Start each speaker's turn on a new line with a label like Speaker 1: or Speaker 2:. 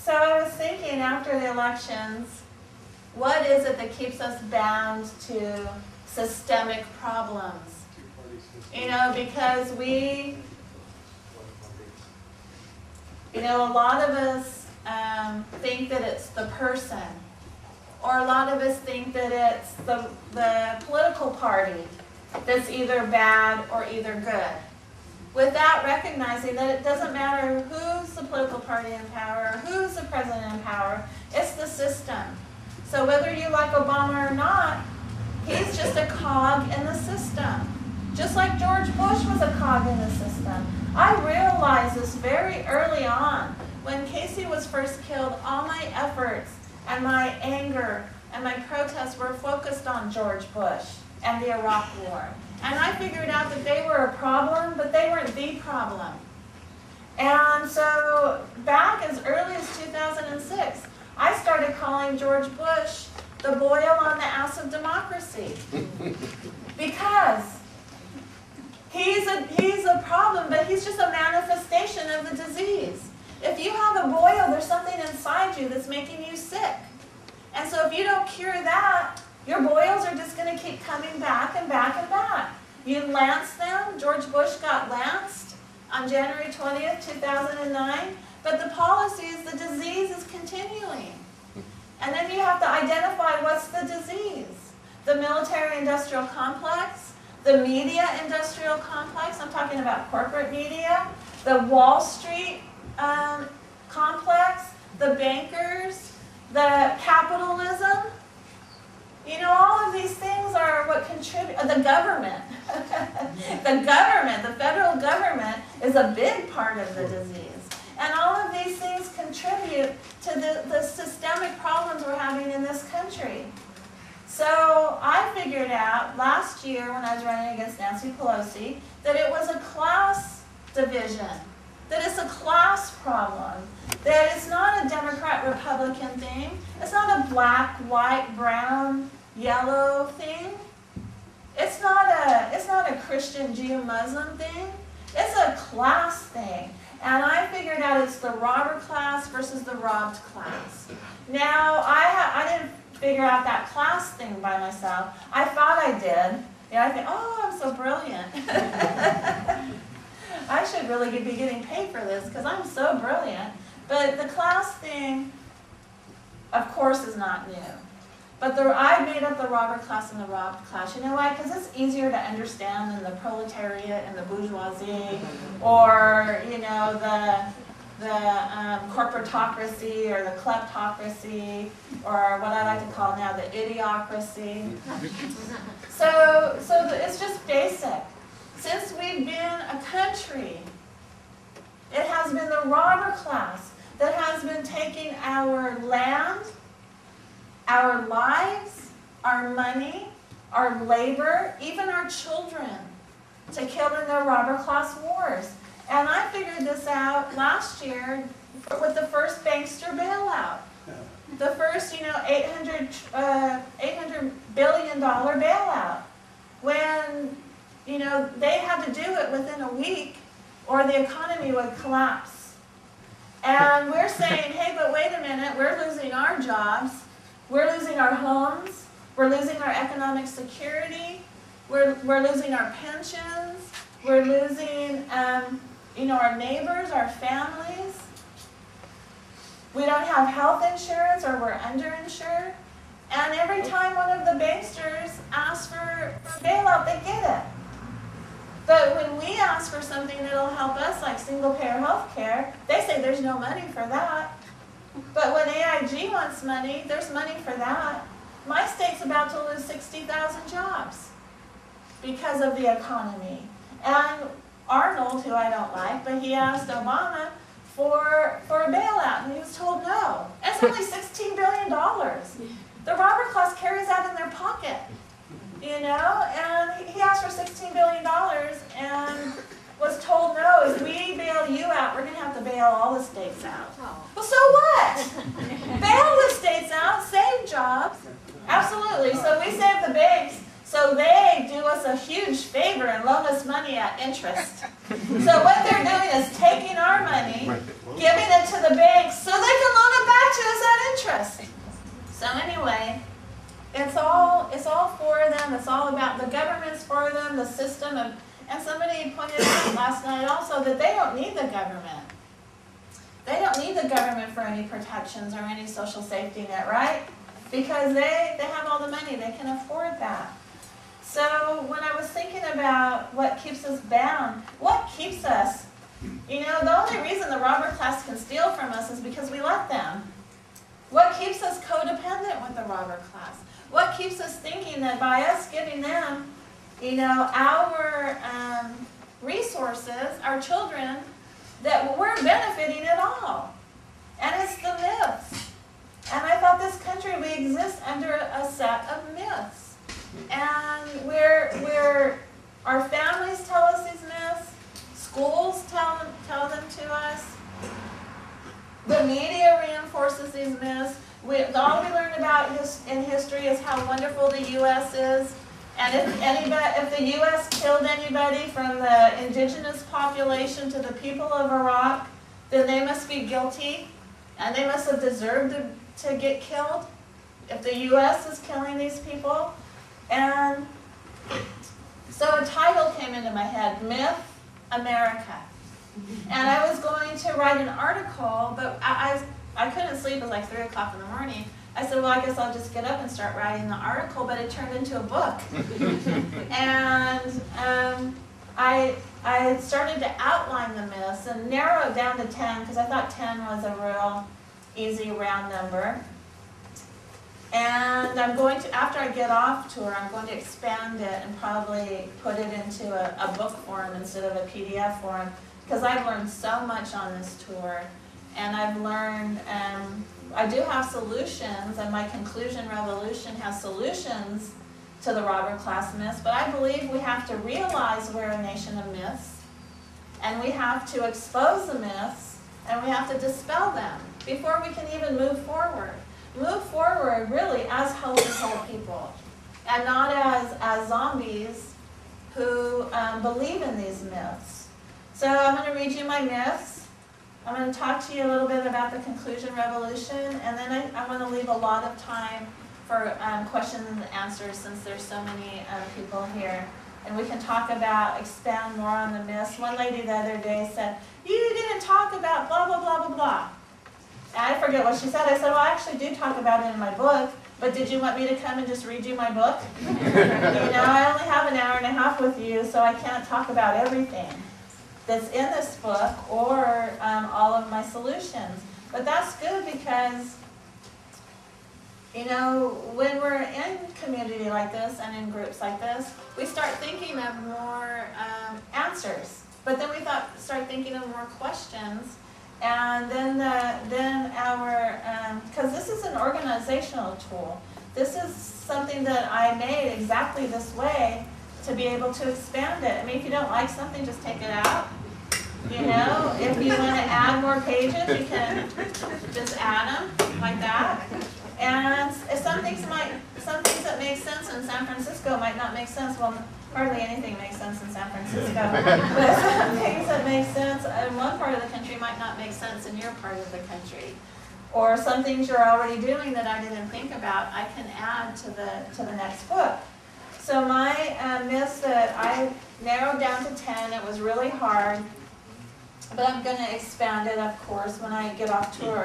Speaker 1: So I was thinking after the elections, what is it that keeps us bound to systemic problems? You know, because we, you know, a lot of us think that it's the person, or a lot of us think that it's the political party that's either bad or either good, without recognizing that it doesn't matter who's the political party in power, or who's the president in power, it's the system. So whether you like Obama or not, he's just a cog in the system. Just like George Bush was a cog in the system. I realized this very early on. When Casey was first killed, all my efforts and my anger and my protests were focused on George Bush and the Iraq War. And I figured out that they were a problem, but they weren't the problem. And so back as early as 2006, I started calling George Bush the boil on the ass of democracy. Because he's a problem, but he's just a manifestation of the disease. If you have a boil, there's something inside you that's making you sick. And so if you don't cure that, your boils are just going to keep coming back and back and back. You lance them. George Bush got lanced on January 20th, 2009. But the policy is the disease is continuing. And then you have to identify what's the disease. The military-industrial complex, the media-industrial complex, I'm talking about corporate media, the Wall Street complex, the bankers, the capitalism. You know, all of these things are what contribute, the government. The government, the federal government is a big part of the disease. And all of these things contribute to the systemic problems we're having in this country. So I figured out last year when I was running against Nancy Pelosi that it was a class division, that it's a class problem, that it's not a Democrat-Republican thing, it's not a black, white, brown, yellow thing, it's not a Christian, Jew, Muslim thing, it's a class thing. And I figured out it's the robber class versus the robbed class. Now, I didn't figure out that class thing by myself. I thought I did. Yeah, I think, oh, I'm so brilliant. I should really be getting paid for this because I'm so brilliant. But the class thing, of course, is not new. But I made up the robber class and the robbed class. You know why? Because it's easier to understand than the proletariat and the bourgeoisie, or you know the corporatocracy or the kleptocracy, or what I like to call now the idiocracy. So it's just basic. Since we've been a country, it has been the robber class that has been taking our land, our lives, our money, our labor, even our children, to kill in their robber class wars. And I figured this out last year with the first bankster bailout. The first, $800 billion bailout. When, they had to do it within a week or the economy would collapse. And we're saying, hey, but wait a minute, we're losing our jobs. We're losing our homes, we're losing our economic security, we're losing our pensions, we're losing our neighbors, our families. We don't have health insurance or we're underinsured. And every time one of the banksters asks for a bailout, they get it. But when we ask for something that'll help us, like single-payer health care, they say there's no money for that. But when AIG wants money, there's money for that. My state's about to lose 60,000 jobs because of the economy. And Arnold, who I don't like, but he asked Obama for a bailout, and he was told no. And it's only $16 billion. The robber class carries that in their pocket, and he asked for $16 billion and was told no. If we bail you out, we're going to have to bail all the states out. Well, so what? Bail the states out, save jobs. Absolutely. So we save the banks, so they do us a huge favor and loan us money at interest. So what they're doing is taking our money, giving it to the banks so they can loan it they don't need the government for any protections or any social safety net, right? Because they have all the money, they can afford that. So when I was thinking about what keeps us bound, what keeps us, you know, the only reason the robber class can steal from us is because we let them. What keeps us codependent with the robber class? What keeps us thinking that by us giving them, you know, our resources, our children, that we're benefiting at all? And it's the myths. And I thought this country, we exist under a set of myths. And where our families tell us these myths, schools tell them to us, the media reinforces these myths. All we learn about in history is how wonderful the U.S. is. And if the U.S. killed anybody from the indigenous population to the people of Iraq, then they must be guilty, and they must have deserved to get killed if the U.S. is killing these people. And so a title came into my head, Myth America. And I was going to write an article, but I couldn't sleep. It was like 3 o'clock in the morning. I said, well, I guess I'll just get up and start writing the article, but it turned into a book. And I started to outline the myths and narrow it down to 10, because I thought 10 was a real easy round number. And I'm going to, after I get off tour, I'm going to expand it and probably put it into a book form instead of a PDF form, because I've learned so much on this tour. And I've learned, I do have solutions, and my conclusion revolution has solutions to the robber class myths, but I believe we have to realize we're a nation of myths, and we have to expose the myths, and we have to dispel them before we can even move forward. Move forward really as healthy whole people, and not as zombies who believe in these myths. So I'm going to read you my myths. I'm going to talk to you a little bit about the conclusion revolution, and then I'm going to leave a lot of time for questions and answers, since there's so many people here. And we can talk about, expand more on the myths. One lady the other day said, you didn't talk about blah, blah, blah, blah, blah. And I forget what she said. I said, well, I actually do talk about it in my book, but did you want me to come and just read you my book? You know, I only have an hour and a half with you, so I can't talk about everything that's in this book or all of my solutions. But that's good, because, you know, when we're in community like this and in groups like this, we start thinking of more answers. But then we start thinking of more questions. And then our, because this is an organizational tool. This is something that I made exactly this way to be able to expand it. I mean, if you don't like something, just take it out. You know, if you want to add more pages, you can just add them like that. And some things that make sense in San Francisco might not make sense. Well, hardly anything makes sense in San Francisco. But some things that make sense in one part of the country might not make sense in your part of the country. Or some things you're already doing that I didn't think about, I can add to the next book. So my myths that I narrowed down to 10, it was really hard. But I'm going to expand it, of course, when I get off tour.